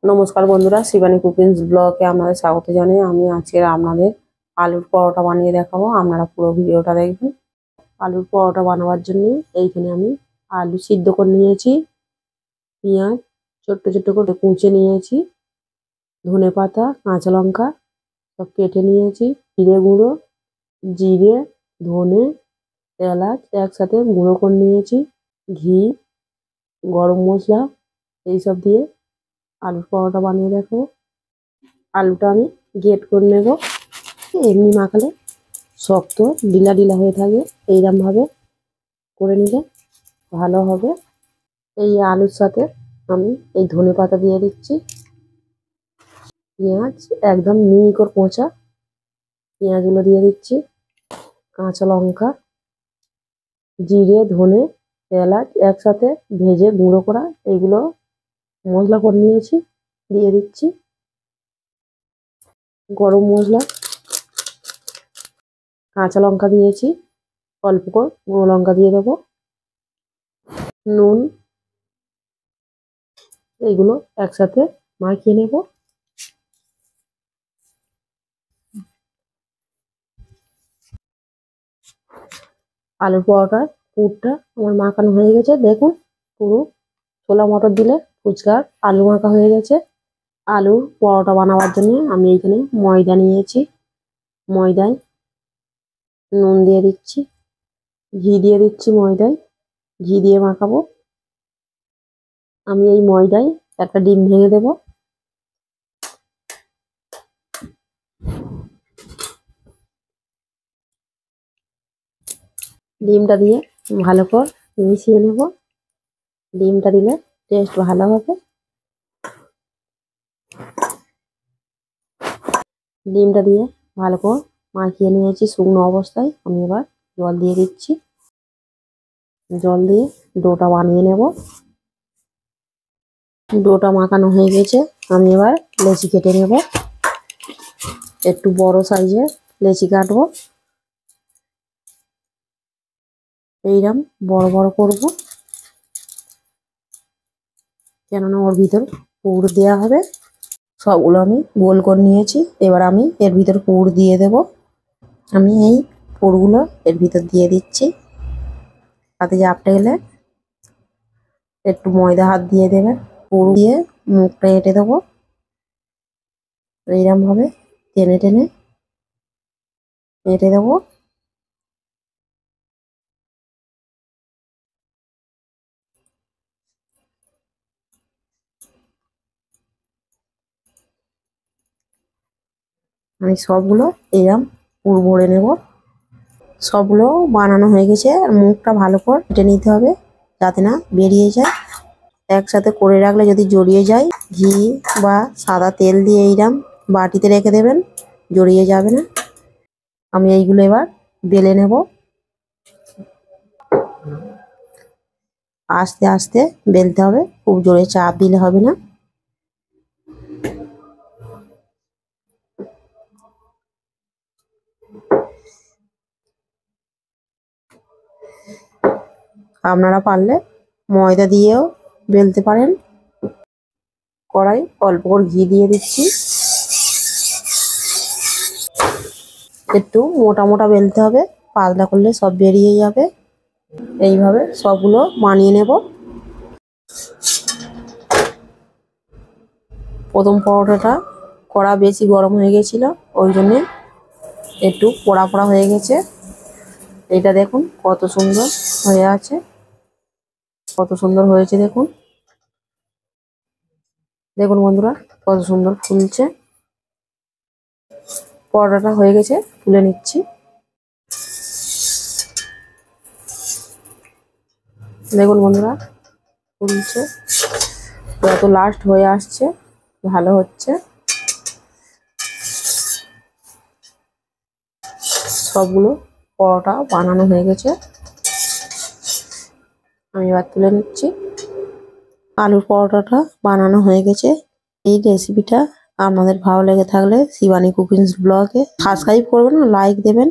নমস্কার বন্ধুরা, শিবানী কুকিংস ব্লগে আপনাদের স্বাগত জানাই। আমি আজকে আপনাদের আলুর পরোটা বানিয়ে দেখাবো। আপনারা পুরো ভিডিওটা দেখবেন। আলুর পরোটা বানাবার জন্য এইখানে আমি আলু সিদ্ধ করে নিয়েছি, পেঁয়াজ ছোট্ট ছোট্ট করে কুচে নিয়েছি, ধনেপাতা, কাঁচা লঙ্কা সব কেটে নিয়েছি, জিরে গুঁড়ো, জিরে, ধনে, এলাচ একসাথে গুঁড়ো করে নিয়েছি, ঘি, গরম মশলা এইসব দিয়ে আলুর পরোটা বানিয়ে দেখাবো। আলুটা আমি গ্রেট করে নেব। এমনি মাখালে শক্ত ডিলা ডিলা হয়ে থাকে, এইরকম ভাবে করে নিলে ভালো হবে। এই আলুর সাথে আমি এই ধনেপাতা দিয়ে দিচ্ছি, পেঁয়াজ একদম মিহি করে কোঁচা পেঁয়াজগুলো দিয়ে দিচ্ছি, কাঁচা লঙ্কা, জিরে, ধনে, এলাচ একসাথে ভেজে গুঁড়ো করা এগুলো মশলা করে নিয়েছি, দিয়ে দিচ্ছি। গরম মশলা, কাঁচা লঙ্কা দিয়েছি, অল্প করে গুঁড়ো লঙ্কা দিয়ে দেবো, নুন, এগুলো একসাথে মাখিয়ে নেব। আলুর পরোটার পুরটা আমার মাখানো হয়ে গেছে, দেখুন পুরো ছোলা মটর দিলে ফুচকার আলু মাখা হয়ে গেছে। আলুর পরোটা বানাবার জন্য আমি এইখানে ময়দা নিয়েছি, ময়দায় নুন দিয়ে দিচ্ছি, ঘি দিয়ে দিচ্ছি, ময়দায় ঘি দিয়ে মাখাবো। আমি এই ময়দায় একটা ডিম ভেঙে দেব, ডিমটা দিয়ে ভালো করে মিশিয়ে নেব। ডিমটা দিলে টেস্ট ভালো হবে। ডিমটা দিয়ে ভালো করে মাখিয়ে নিয়েছি শুকনো অবস্থায়। আমি এবার জল দিয়ে দিচ্ছি, জল দিয়ে ডোটা বানিয়ে নেব। ডোটা মাখানো হয়ে গেছে, আমি এবার লেচি কেটে নেব। একটু বড় সাইজের লেচি কাটবো, এইরকম বড় বড় করব, কেননা ওর ভিতর পুর দেওয়া হবে। সবগুলো আমি গোল করে নিয়েছি, এবার আমি এর ভিতর পুর দিয়ে দেব। আমি এই পুরগুলো এর ভিতর দিয়ে দিচ্ছি। হাতে চাপটে গেলে একটু ময়দা হাত দিয়ে দেবেন, পুর দিয়ে মুখটা এঁটে দেবো। এইরকম ভাবে টেনে টেনে এঁটে দেবো। আমি সবগুলো এরকম পুর ভরে নেব। সবগুলো বানানো হয়ে গেছে, আর মুখটা ভালো করে কেটে নিতে হবে যাতে না বেরিয়ে যায়। একসাথে করে রাখলে যদি জড়িয়ে যায়, ঘি বা সাদা তেল দিয়ে এইরকম বাটিতে রেখে দেবেন, জড়িয়ে যাবে না। আমি এইগুলো এবার বেলে নেব। আস্তে আস্তে বেলতে হবে, খুব জোরে চাপ দিলে হবে না। আপনারা পারলে ময়দা দিয়েও বেলতে পারেন। কড়াই অল্প করে ঘি দিয়ে দিচ্ছি, একটু মোটা মোটা বেলতে হবে, পাতলা করলে সব বেরিয়ে যাবে। এইভাবে সবগুলো বানিয়ে নেব। প্রথম পরোটাটা কড়া বেশি গরম হয়ে গেছিল, ওই জন্যে একটু পোড়া পোড়া হয়ে গেছে। এটা দেখুন কত সুন্দর হয়ে আছে, কত সুন্দর হয়েছে দেখুন। দেখুন বন্ধুরা কত সুন্দর ফুলছে। পরোটাটা হয়ে গেছে, তুলে নিচ্ছি। দেখুন বন্ধুরা ফুলছে, যত লাস্ট হয়ে আসছে ভালো হচ্ছে। সবগুলো পরোটা বানানো হয়ে গেছে, আমি এবার তুলে নিচ্ছি। আলুর পরোটাটা বানানো হয়ে গেছে। এই রেসিপিটা আপনাদের ভালো লেগে থাকলে শিবানী কুকিংস ব্লগে সাবস্ক্রাইব করবেন, লাইক দেবেন।